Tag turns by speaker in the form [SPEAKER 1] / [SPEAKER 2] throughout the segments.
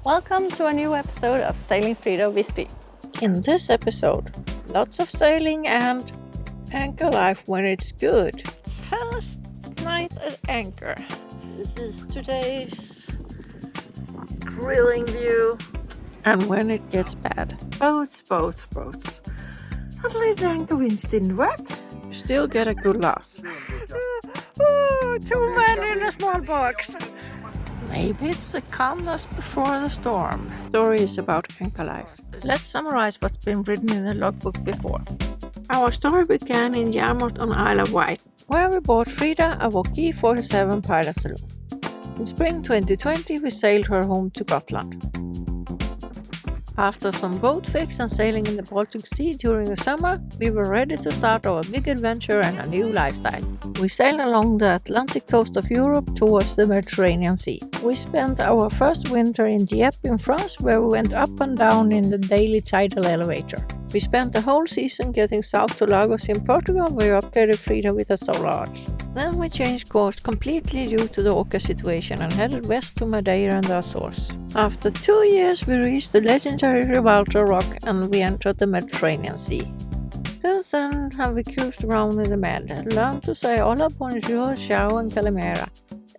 [SPEAKER 1] Welcome to a new episode of Sailing Frida Wisby.
[SPEAKER 2] In this episode, lots of sailing and anchor life when it's good.
[SPEAKER 1] First night at anchor. This is today's grilling view.
[SPEAKER 2] And when it gets bad.
[SPEAKER 3] Boats. Suddenly the anchor winch didn't work.
[SPEAKER 2] You still get a good laugh.
[SPEAKER 3] Oh, 2 men in a small box.
[SPEAKER 2] Maybe it's the calmness before the storm. Stories about anchor life. Let's summarize what's been written in the logbook before. Our story began in Yarmouth on Isle of Wight, where we bought Frida, a Waukees 47 pilot saloon. In spring 2020, we sailed her home to Gotland. After some boat fix and sailing in the Baltic Sea during the summer, we were ready to start our big adventure and a new lifestyle. We sailed along the Atlantic coast of Europe towards the Mediterranean Sea. We spent our first winter in Gitte in France, where we went up and down in the daily tidal elevator. We spent the whole season getting south to Lagos in Portugal, where we upgraded Frida with a solar arch. Then we changed course completely due to the orca situation and headed west to Madeira and the Azores. After 2 years, we reached the legendary Gibraltar Rock and we entered the Mediterranean Sea. Since then, have we cruised around in the Med, learned to say hola, bonjour, ciao and calimera,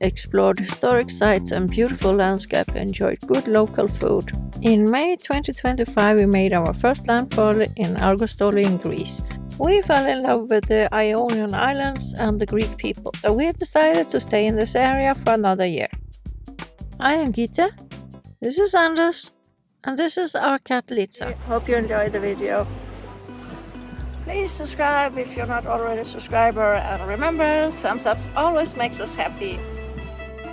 [SPEAKER 2] explored historic sites and beautiful landscape, enjoyed good local food. In May 2025, we made our first landfall in Argostoli in Greece. We fell in love with the Ionian Islands and the Greek people, so we decided to stay in this area for another year. I am Gitte, this is Anders, and this is our cat Litza.
[SPEAKER 1] Hope you enjoyed the video. Please subscribe if you're not already a subscriber, and remember, thumbs up always makes us happy.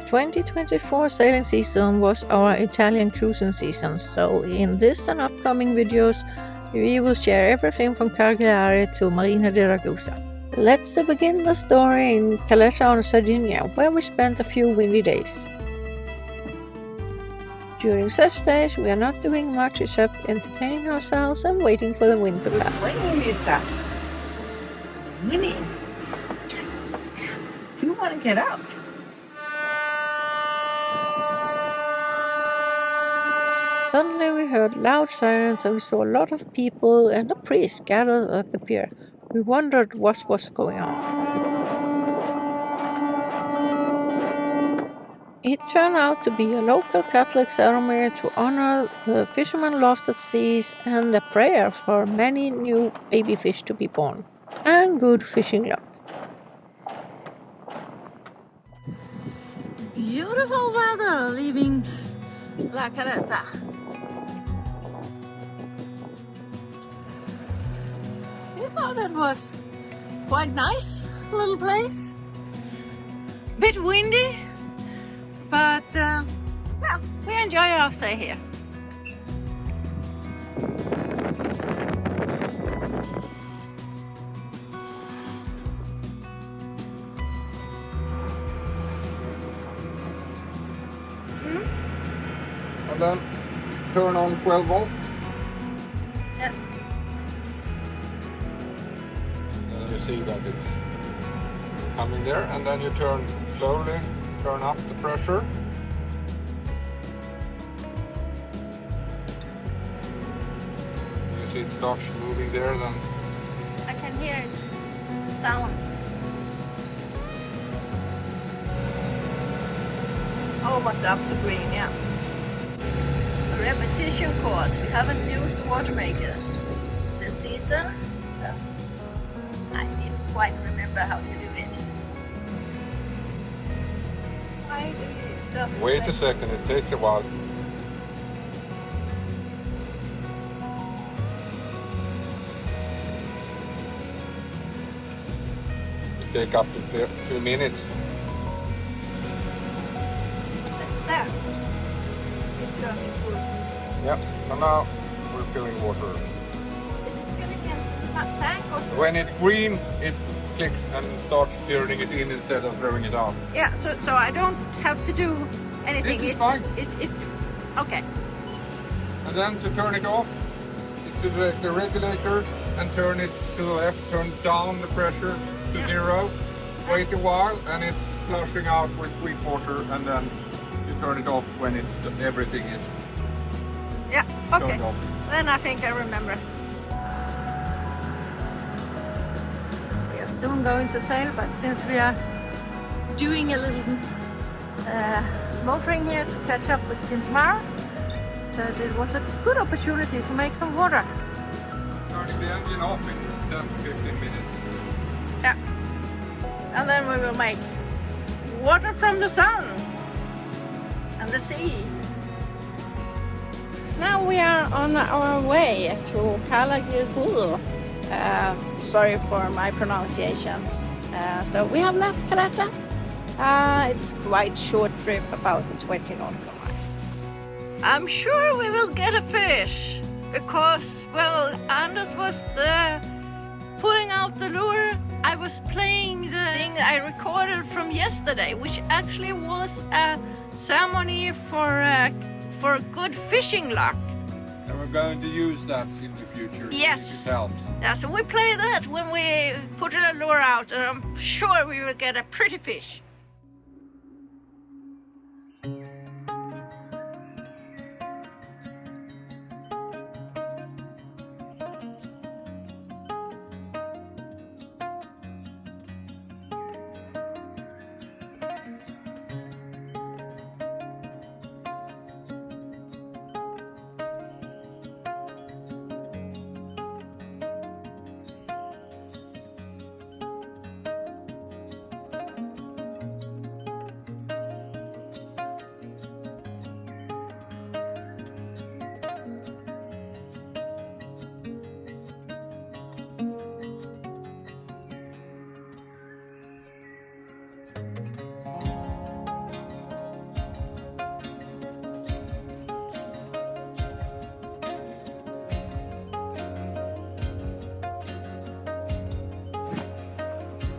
[SPEAKER 2] 2024 sailing season was our Italian cruising season, so in this and upcoming videos we will share everything from Cagliari to Marina di Ragusa. Let's begin the story in Caleta on Sardinia, where we spent a few windy days. During such days we are not doing much except entertaining ourselves and waiting for the wind to pass.
[SPEAKER 3] Winning, Litza. Winning. Do you want to get out?
[SPEAKER 2] Suddenly we heard loud sirens and we saw a lot of people and a priest gathered at the pier. We wondered what was going on. It turned out to be a local Catholic ceremony to honor the fishermen lost at seas and a prayer for many new baby fish to be born and good fishing luck.
[SPEAKER 1] Beautiful weather leaving La Caleta. We thought it was quite nice little place. Bit windy, but well, we enjoy our stay here.
[SPEAKER 4] And then turn on 12 volt.
[SPEAKER 1] Yeah.
[SPEAKER 4] And you see that it's coming there, and then you slowly turn up the pressure. You see it starts moving there, then
[SPEAKER 1] I can hear it. Sounds. Almost up to green, yeah. It's a repetition course. We haven't used the water maker this season, so I didn't quite remember how to do it.
[SPEAKER 4] wait a second, it takes a while. It take up to 2 minutes.
[SPEAKER 1] There. It's turning full.
[SPEAKER 4] Yeah, so now we're filling water.
[SPEAKER 1] Is it filling in that tank or?
[SPEAKER 4] When it's green, it clicks and starts turning it in instead of throwing it out.
[SPEAKER 1] Yeah, so I don't have to do anything.
[SPEAKER 4] This is fine.
[SPEAKER 1] Okay.
[SPEAKER 4] And then to turn it off, is to the regulator and turn it to the left, turn down the pressure to 0. Wait a while and it's flushing out with sweet water, and then you turn it off when everything is
[SPEAKER 1] Yeah, okay.
[SPEAKER 4] Sort of.
[SPEAKER 1] Then I think I remember. We are soon going to sail, but since we are doing a little motoring here to catch up with tomorrow, so it was a good opportunity to make some water.
[SPEAKER 4] Turning the engine off in 10 to 15 minutes.
[SPEAKER 1] Yeah. And then we will make water from the sun and the sea. Now we are on our way to Gitte. Sorry for my pronunciations. So we have left Gitte. It's quite short trip, about 20 nautical miles. I'm sure we will get a fish because, well, Anders was pulling out the lure. I was playing the thing I recorded from yesterday, which actually was a ceremony for good fishing luck.
[SPEAKER 4] And we're going to use that in the future.
[SPEAKER 1] Yes.
[SPEAKER 4] If it helps.
[SPEAKER 1] Yeah, so we play that when we put a lure out, and I'm sure we will get a pretty fish.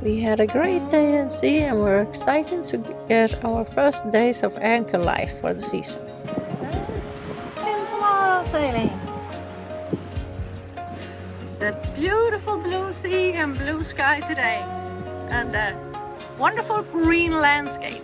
[SPEAKER 2] We had a great day at sea and we're excited to get our first days of anchor life for the season.
[SPEAKER 1] Yes, and tomorrow sailing. It's a beautiful blue sea and blue sky today, and a wonderful green landscape.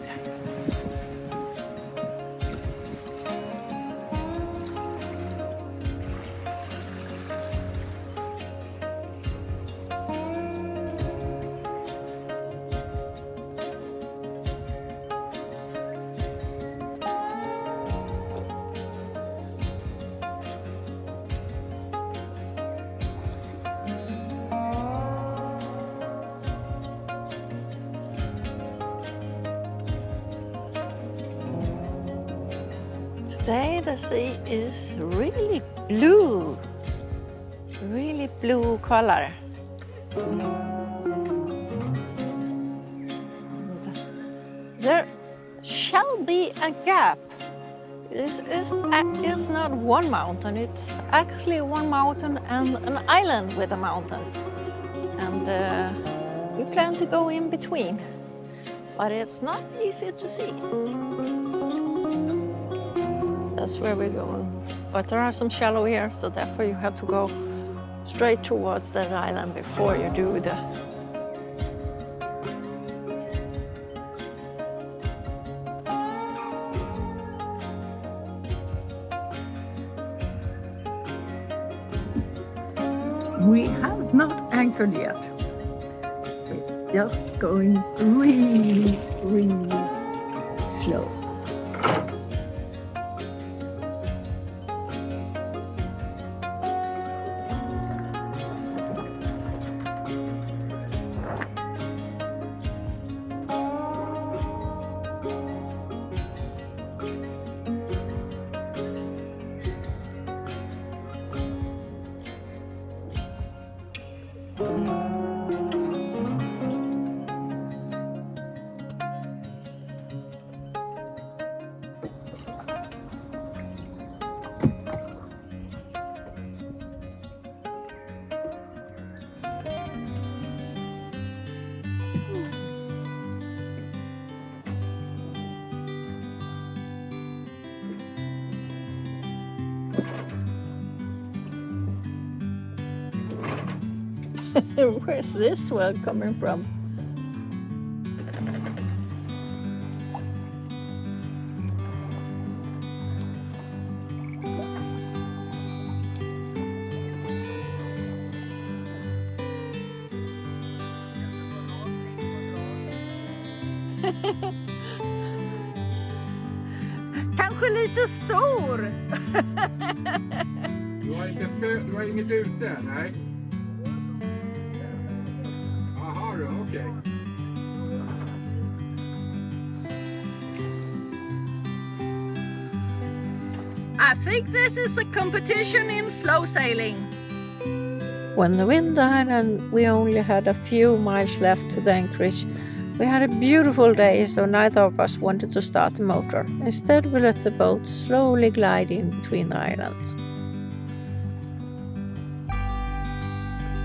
[SPEAKER 2] Today the sea is really blue color. There shall be a gap. It's not one mountain, it's actually one mountain and an island with a mountain. And we plan to go in between, but it's not easy to see. That's where we're going. But there are some shallow here, so therefore you have to go straight towards that island before you do the...
[SPEAKER 1] We have not anchored yet. It's just going really, really slow.
[SPEAKER 2] Where's this swell coming from? lite stor!
[SPEAKER 4] Du har inget ute? Nej. Jaha då, okej.
[SPEAKER 1] I think this is a competition in slow sailing.
[SPEAKER 2] When the wind died and we only had a few miles left to the anchorage, we had a beautiful day, so neither of us wanted to start the motor. Instead, we let the boat slowly glide in between the islands.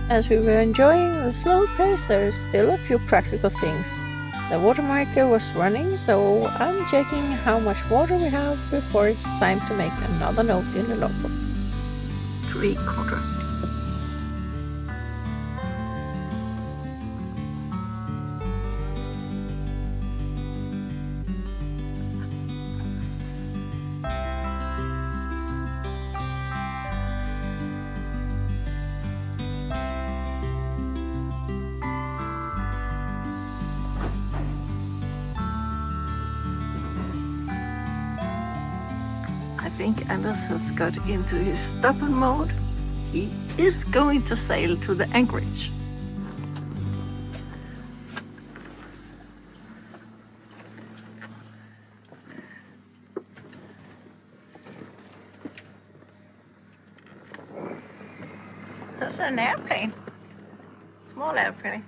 [SPEAKER 2] As we were enjoying the slow pace, there is still a few practical things. The water maker was running, so I'm checking how much water we have before it's time to make another note in the logbook. 3/4. I think Anders has got into his stubborn mode. He is going to sail to the anchorage. That's an airplane. Small airplane.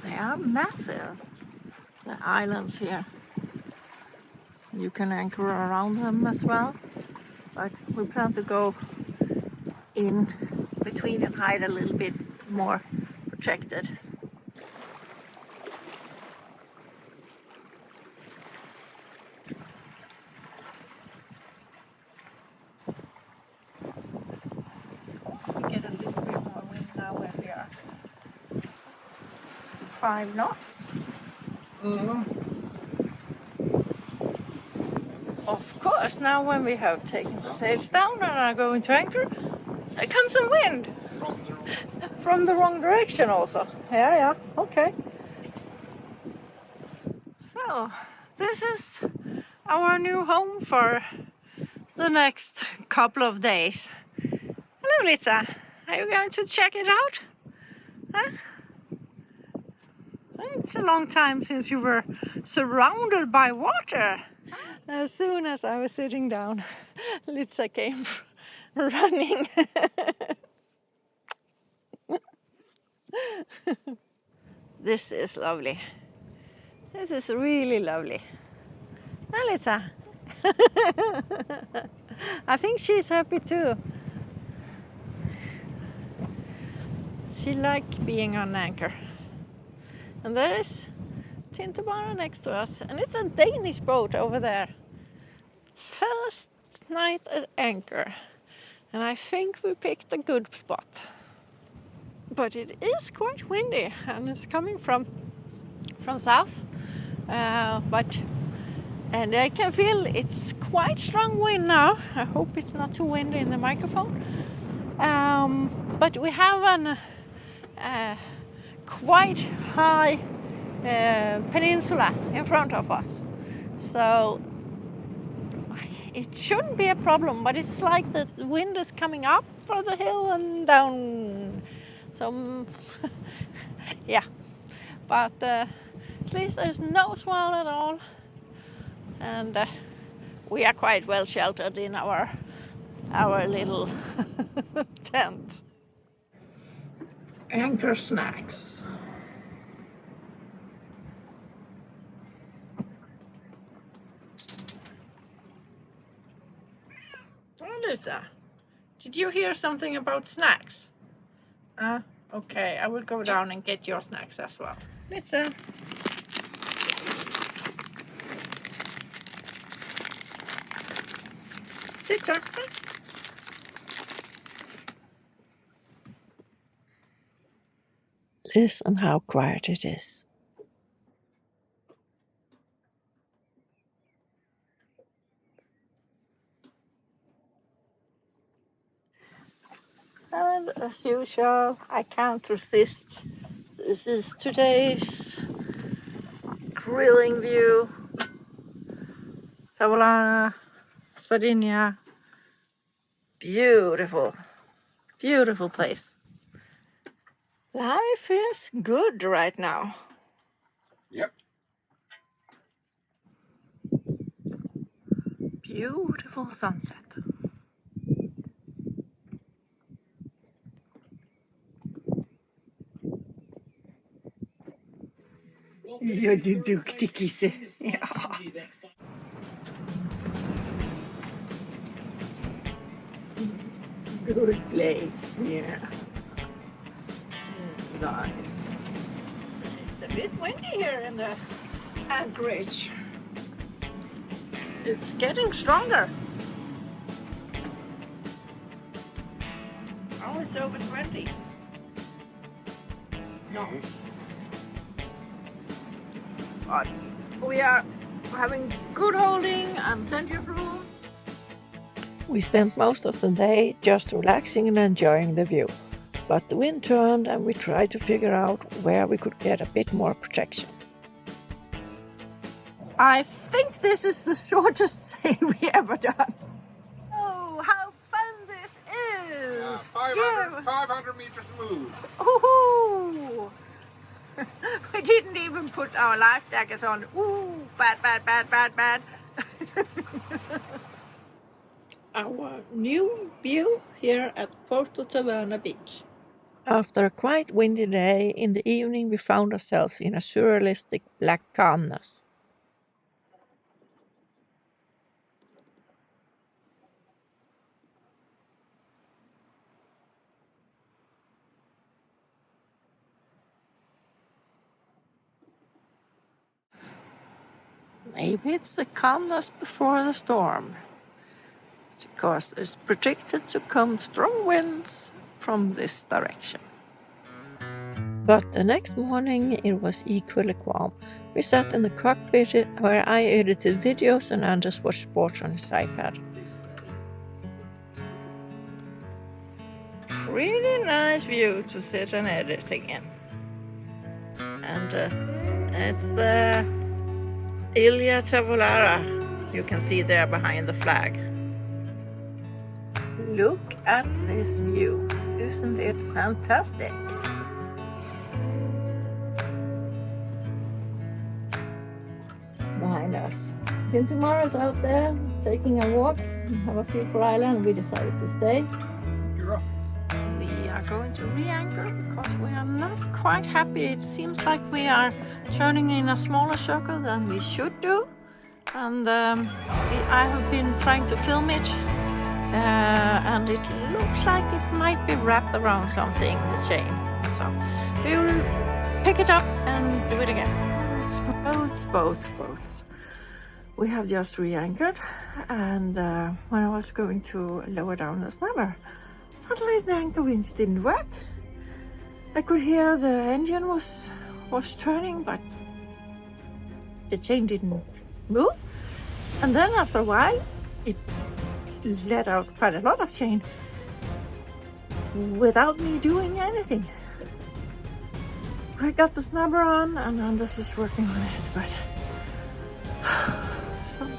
[SPEAKER 2] They are massive, the islands here. You can anchor around them as well, but we plan to go in between and hide a little bit more protected. We get a little bit more wind now when we are 5 knots. Of course, now when we have taken the sails down and are going to anchor, there comes some wind. From the wrong direction also. Yeah, okay. So, this is our new home for the next couple of days. Hello, Litza. Are you going to check it out? Huh? It's a long time since you were surrounded by water. As soon as I was sitting down, Litza came running. This is lovely. This is really lovely. Now, Litza. I think she's happy too. She likes being on anchor. And there is Tinterbara next to us, and it's a Danish boat over there. First night at anchor, and I think we picked a good spot. But it is quite windy, and it's coming from south. And I can feel it's quite strong wind now. I hope it's not too windy in the microphone. But we have a quite high peninsula in front of us, so it shouldn't be a problem, but it's like the wind is coming up from the hill and down, so yeah, but at least there's no swell at all, and we are quite well sheltered in our little tent. Anchor snacks. Litza, did you hear something about snacks? Okay, I will go down and get your snacks as well. Litza. Litza. Listen how quiet it is. And as usual, I can't resist. This is today's grilling view. Savona, Sardinia. Beautiful, beautiful place. Life is good right now.
[SPEAKER 4] Yep.
[SPEAKER 2] Beautiful sunset. Ja, du duktig kisse. Ja. Good place, yeah. Nice. It's a bit windy here in the anchorage. It's getting stronger. Oh, it's over 20 knots. But we are having good holding and plenty of room. We spent most of the day just relaxing and enjoying the view. But the wind turned and we tried to figure out where we could get a bit more protection. I think this is the shortest sail we ever done. Oh, how fun this is!
[SPEAKER 4] Yeah, 500 meters smooth.
[SPEAKER 2] Ooh! We didn't even put our life jackets on. Ooh, bad, bad, bad, bad, bad. Our new view here at Porto Taverna Beach. After a quite windy day, in the evening we found ourselves in a surrealistic black calmness. Maybe it's the calmness before the storm. It's because there's predicted to come strong winds from this direction. But the next morning it was equally calm. We sat in the cockpit where I edited videos and Anders watched sports on his iPad. Pretty nice view to sit and editing in. And it's Ilha Tavolara, you can see there behind the flag. Look at this view, isn't it fantastic? Behind us. Finn tomorrow's out there taking a walk, have a feel for island. We decided to stay. We are going to re-anchor because we are not quite happy. It seems like we are turning in a smaller circle than we should do. And I have been trying to film it and it looks like it might be wrapped around something, the chain. So we will pick it up and do it again. Boats. We have just re-anchored and when I was going to lower down the snubber, suddenly the anchor winch didn't work. I could hear the engine was turning, but the chain didn't move. And then after a while, it let out quite a lot of chain without me doing anything. I got the snubber on and Anders is working on it, but sometimes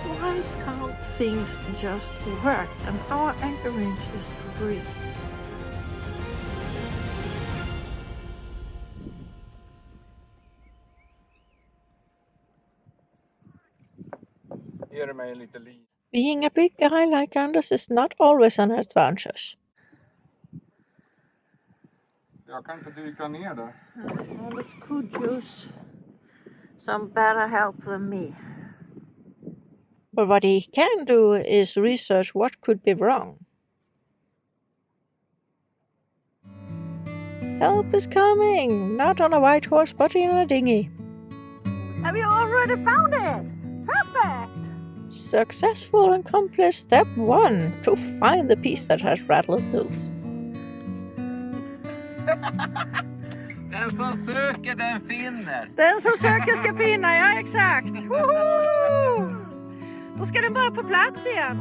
[SPEAKER 2] why can't things just work? And our anchor winch is free.
[SPEAKER 4] Ger mig lite liv.
[SPEAKER 2] Being a big guy like Anders is not always an advantage.
[SPEAKER 4] Jag kan inte dyka ner där.
[SPEAKER 2] Anders could use some better help than me. But what he can do is research what could be wrong. Help is coming! Not on a white horse, but in a dinghy.
[SPEAKER 3] Have you already found it? Perfect!
[SPEAKER 2] Successful and accomplished step 1 to find the piece that has rattled loose.
[SPEAKER 5] Den som söker den finner.
[SPEAKER 3] Den som söker ska finna, ja exakt! Woho! Då ska den vara på plats igen.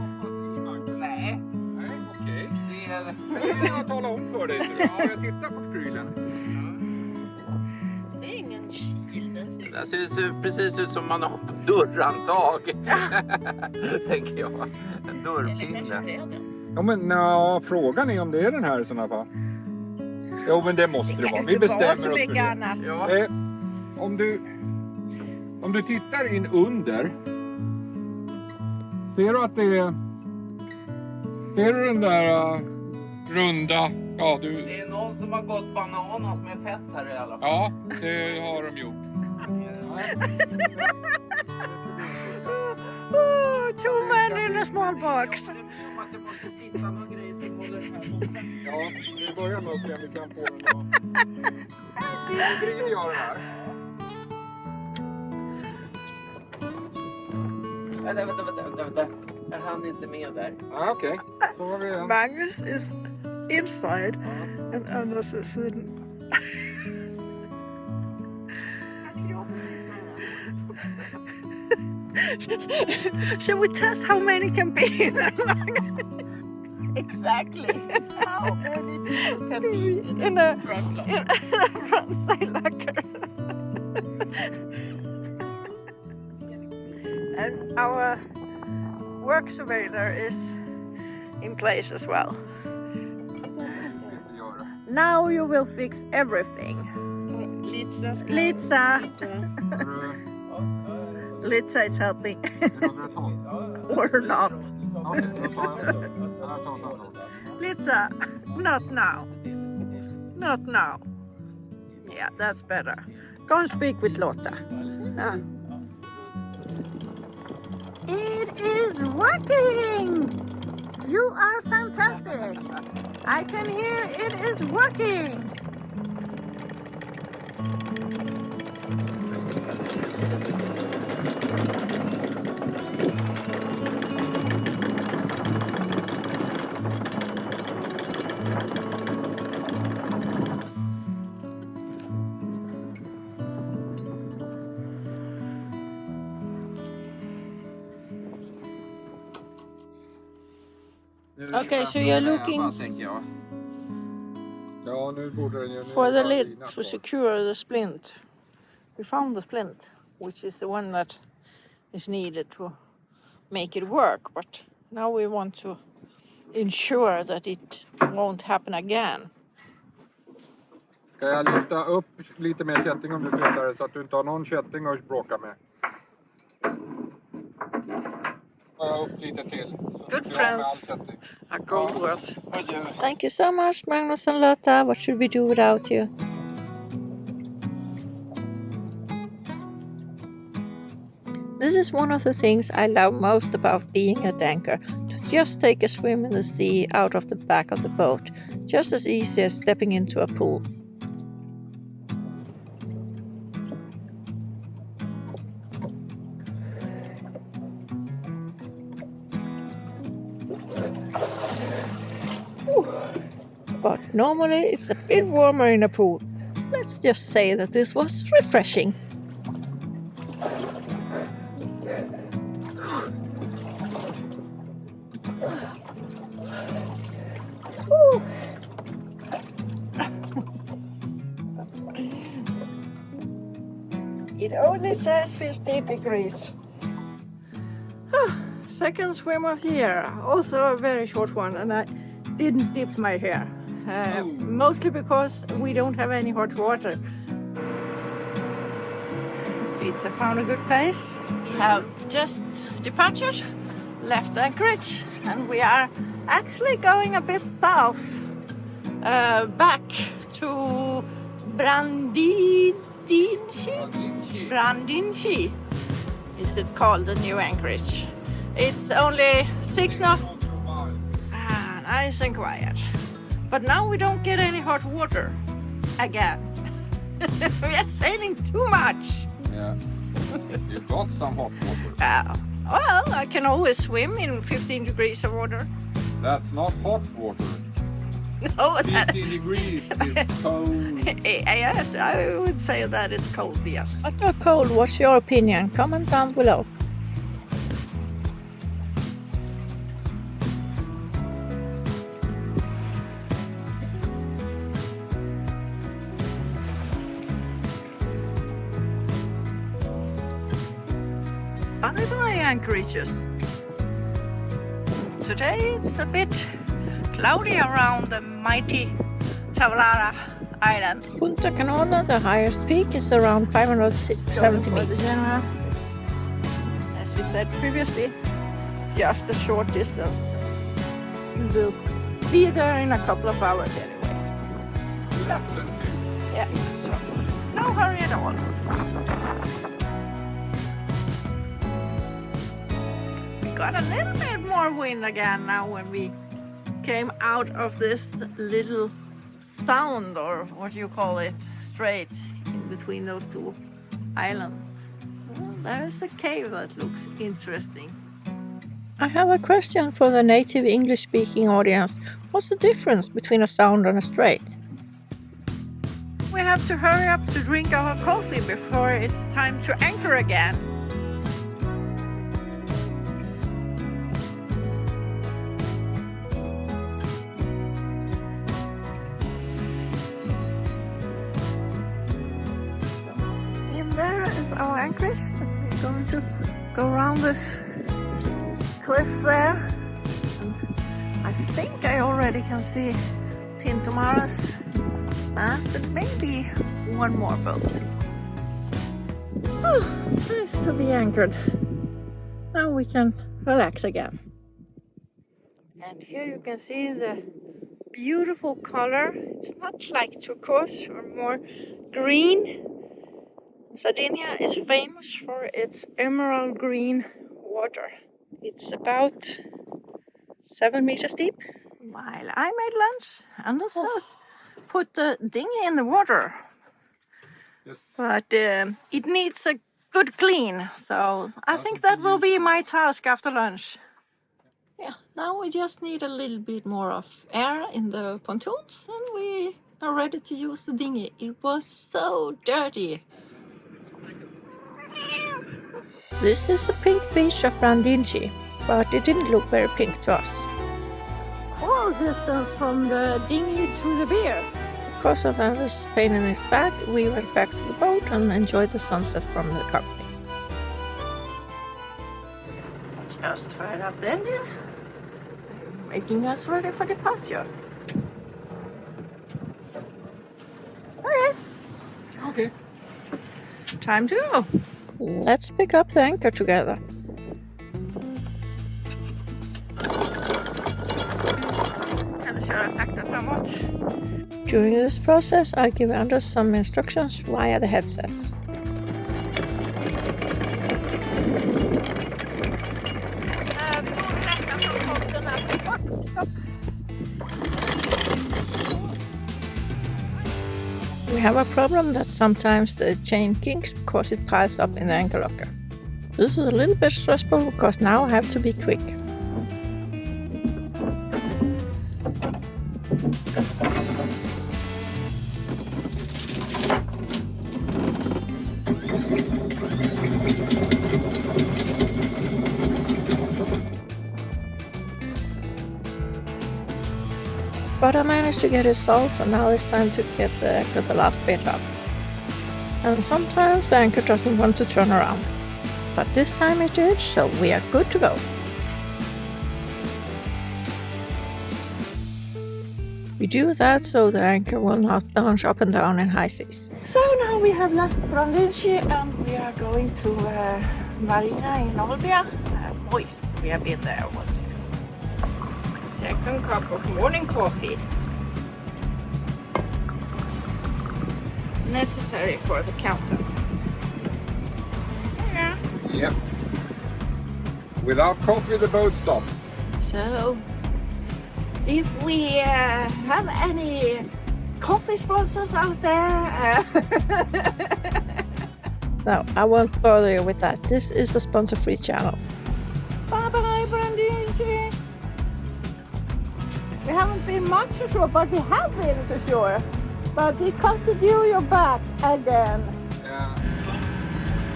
[SPEAKER 5] Nej.
[SPEAKER 4] Nej, okej.
[SPEAKER 5] Det är...
[SPEAKER 4] Det kan jag tala om för dig nu. Ja, jag tittar på prylen.
[SPEAKER 1] Det är ingen kil, den ser ut.
[SPEAKER 5] Den ser ju precis ut som man har på dörrhandtag. Tänker jag. En
[SPEAKER 1] Eller
[SPEAKER 5] dörrpinne.
[SPEAKER 1] kanske det är den.
[SPEAKER 4] Ja, men frågan är om det är den här i sådana fall. Jo, men det måste det vara. Vi
[SPEAKER 3] inte vara
[SPEAKER 4] bestämmer
[SPEAKER 3] så
[SPEAKER 4] oss för
[SPEAKER 3] mycket
[SPEAKER 4] det.
[SPEAKER 3] annat.
[SPEAKER 5] Ja.
[SPEAKER 4] Om du tittar in under. Ser du att det är... Ser du den där runda... Ja, du...
[SPEAKER 5] Det är någon som har gått bananas med fett här i alla fall.
[SPEAKER 4] Ja, det har de gjort.
[SPEAKER 3] Oh, 2 men in a small box.
[SPEAKER 5] Jag håller med om att det måste sitta någon grej som håller den här borta.
[SPEAKER 4] Ja, vi börjar med att se om vi kan få den att... Nu vrider jag den här.
[SPEAKER 5] Vänta. Jag hann inte med där.
[SPEAKER 4] Ja, okej. Då har vi en.
[SPEAKER 3] Magnus is inside and Anders is in. Shall we test how many can be in there?
[SPEAKER 1] Exactly. How many people can be
[SPEAKER 3] in a
[SPEAKER 1] front lock?
[SPEAKER 3] in a front sail locker? And our work surveyor is in place as well. Now you will fix everything. Litza. Litza is helping. Or not. Litza, not now. Not now. Yeah, that's better. Go and speak with Lotta. It is working! You are fantastic! I can hear it is working!
[SPEAKER 2] Okay, so you're looking
[SPEAKER 4] Ja, nu borde den ju...
[SPEAKER 2] for the lid to secure the splint. We found the splint, which is the one that is needed to make it work, but now we want to ensure that it won't happen again.
[SPEAKER 4] Ska jag lyfta upp lite mer kätting om du flyttar det så att du inte har någon kätting att bråka med? Jag upp lite till.
[SPEAKER 2] Good friends are gold worth. Thank you so much, Magnus and Lotta. What should we do without you? This is one of the things I love most about being a danker. To just take a swim in the sea out of the back of the boat. Just as easy as stepping into a pool. But normally it's a bit warmer in a pool. Let's just say that this was refreshing.
[SPEAKER 3] It only says 50 degrees. Second swim of the year. Also a very short one, and I didn't dip my hair. Mostly because we don't have any hot water. Litza found a good place. We have just departed, left anchorage, and we are actually going a bit south, back to Brandinchi is it called, the new anchorage. It's only 6 knots. Nice and quiet. But now we don't get any hot water. again. We are sailing too much.
[SPEAKER 4] Yeah. You got some hot water.
[SPEAKER 3] Well, I can always swim in 15 degrees of water.
[SPEAKER 4] That's not hot water.
[SPEAKER 3] No,
[SPEAKER 4] 50 degrees is cold.
[SPEAKER 3] yes, I would say that is cold, yes.
[SPEAKER 2] Hot or cold, what's your opinion? Comment down below.
[SPEAKER 3] Bye-bye, anchorages. Today it's a bit cloudy around the mighty Tavlara Island.
[SPEAKER 2] Punta Canona, the highest peak, is around 570 meters.
[SPEAKER 3] As we said previously, just a short distance. We'll be there in a couple of hours anyway.
[SPEAKER 4] Less than 2.
[SPEAKER 3] Yeah, so no hurry at all. We got a little bit more wind again now when we came out of this little sound, or what do you call it, strait in between those two islands. Well, there is a cave that looks interesting.
[SPEAKER 2] I have a question for the native English-speaking audience. What's the difference between a sound and a strait?
[SPEAKER 3] We have to hurry up to drink our coffee before it's time to anchor again. Our anchorage. We're going to go around this cliff there, and I think I already can see Tintomara's mast and maybe one more boat.
[SPEAKER 2] Oh, nice to be anchored. Now we can relax again.
[SPEAKER 3] And here you can see the beautiful color. It's not like turquoise or more green. Sardinia is famous for its emerald green water. It's about 7 meters deep. While I made lunch, Anders has put the dinghy in the water.
[SPEAKER 4] Yes.
[SPEAKER 3] But it needs a good clean, so I think that will be my task after lunch.
[SPEAKER 2] Yeah, now we just need a little bit more of air in the pontoons and we are ready to use the dinghy. It was so dirty. This is the pink beach of dingy, but it didn't look very pink to us.
[SPEAKER 3] Full distance from the dinghy to the pier.
[SPEAKER 2] Because of Anders' pain in his back, we went back to the boat and enjoyed the sunset from the cockpit.
[SPEAKER 3] Just fired up the engine, making us ready for departure. Okay.
[SPEAKER 4] Okay.
[SPEAKER 3] Time to go.
[SPEAKER 2] Let's pick up the anchor together.
[SPEAKER 3] Kan du köra sakta framåt?
[SPEAKER 2] During this process, I give Anders some instructions via the headsets. We have a problem that sometimes the chain kinks because it piles up in the anchor locker. This is a little bit stressful because now I have to be quick. But I managed to get it solved, so now it's time to get the last bit up. And sometimes the anchor doesn't want to turn around. But this time it did, so we are good to go. We do that so the anchor will not bounce up and down in high seas.
[SPEAKER 3] So now we have left Brandinci and we are going to Marina in Olbia. Boys, we have been there once. Second cup of morning coffee. It's necessary for the countdown. Yeah.
[SPEAKER 4] Yep. Without coffee, the boat stops.
[SPEAKER 3] So, if we have any coffee sponsors out there.
[SPEAKER 2] No, I won't bother you with that. This is a sponsor-free channel.
[SPEAKER 3] Bye-bye, Brandy. We haven't been much for sure, but we have been for sure. But it costed you your back again.
[SPEAKER 4] Ja.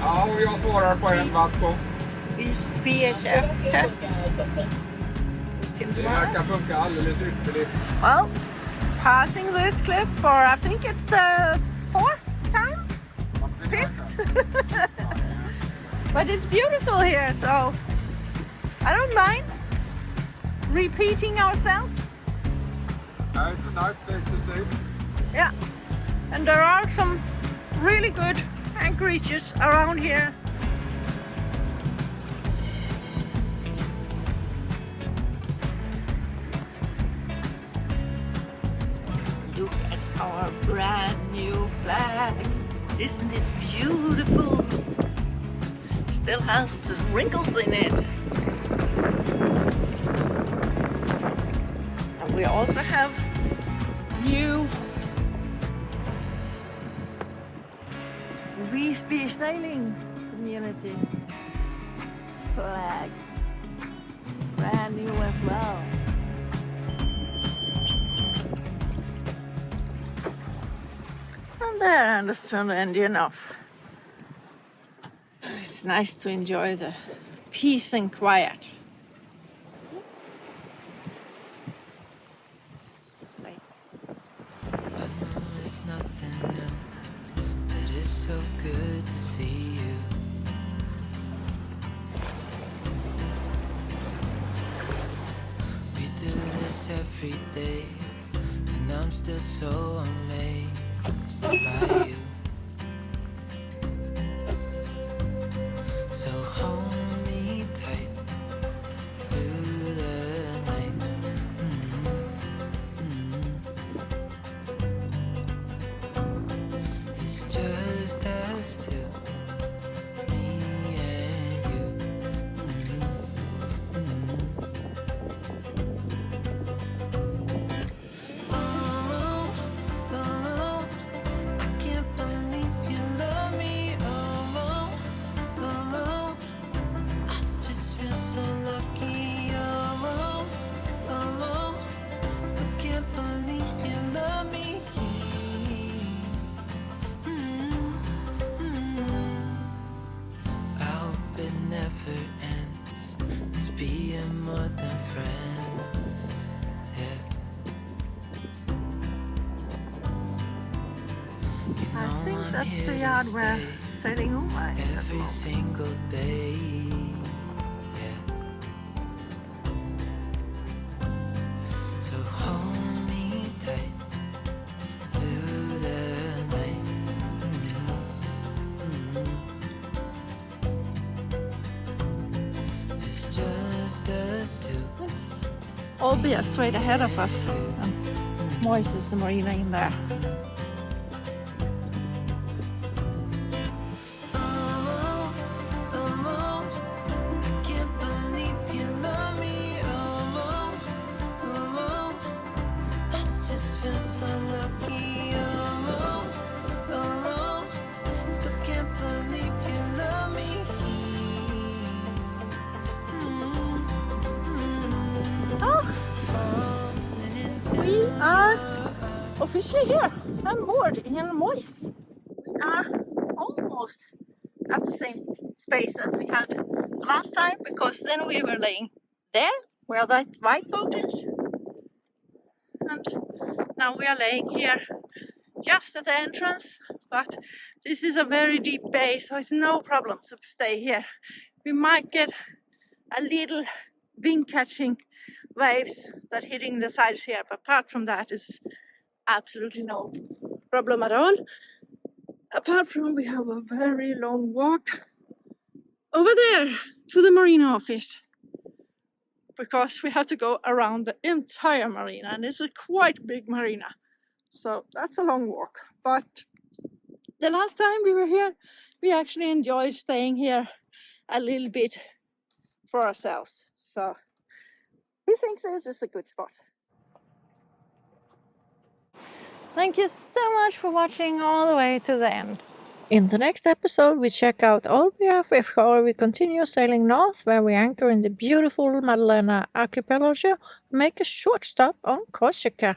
[SPEAKER 4] Ja, och jag svarar på en watt på.
[SPEAKER 3] VHF test.
[SPEAKER 4] Det verkar funka alldeles ypperligt.
[SPEAKER 3] Well, passing this cliff for I think it's the 4th time? 5th? But it's beautiful here, so I don't mind repeating ourselves.
[SPEAKER 4] It's a nice place to stay.
[SPEAKER 3] Yeah, and there are some really good anchorages around here. Look at our brand new flag. Isn't it beautiful? Still has wrinkles in it. And we also have new Wisby sailing community flag. Brand new as well. And there, I just turned the engine off. It's nice to enjoy the peace and quiet.
[SPEAKER 6] It's nothing new, but it's so good to see you. We do this every day, and I'm still so amazed by you. So hold me tight through the night. It's just us two, me and you. Oh, oh, I can't believe you love me. Oh, oh, I just feel so lucky. Oh, oh, still can't believe you love me. I hope it never ends. Let's be more than friends. Yeah. You
[SPEAKER 3] I
[SPEAKER 6] know
[SPEAKER 3] think
[SPEAKER 6] I'm
[SPEAKER 3] that's
[SPEAKER 6] here
[SPEAKER 3] the
[SPEAKER 6] to
[SPEAKER 3] yard where
[SPEAKER 6] stay
[SPEAKER 3] Sailing Uma is at the
[SPEAKER 6] every
[SPEAKER 3] moment.
[SPEAKER 6] single day. Yeah. So hold me tight through the night. It's just us two.
[SPEAKER 3] Yes. Albeit straight ahead of us. And Moise is the marina in there.
[SPEAKER 6] Oh, oh, I can't believe you love me. Oh, oh, I just feel so lucky. Oh, oh, still can't believe you love me. Falling into
[SPEAKER 3] We are officially here on board in Moise. We are almost at the same space that we had last time, because then we were laying there where that white boat is, and now we are laying here just at the entrance. But this is a very deep bay, so it's no problem to stay here. We might get a little wind catching waves that hitting the sides here, but apart from that is absolutely no problem at all. Apart from we have a very long walk over there to the marina office, because we have to go around the entire marina, and it's a quite big marina, so that's a long walk. But the last time we were here, we actually enjoyed staying here a little bit for ourselves, so we think this is a good spot. Thank you so much for watching all the way to the end.
[SPEAKER 2] In the next episode, we check out Olbia before we continue sailing north, where we anchor in the beautiful Madalena archipelago and make a short stop on Corsica.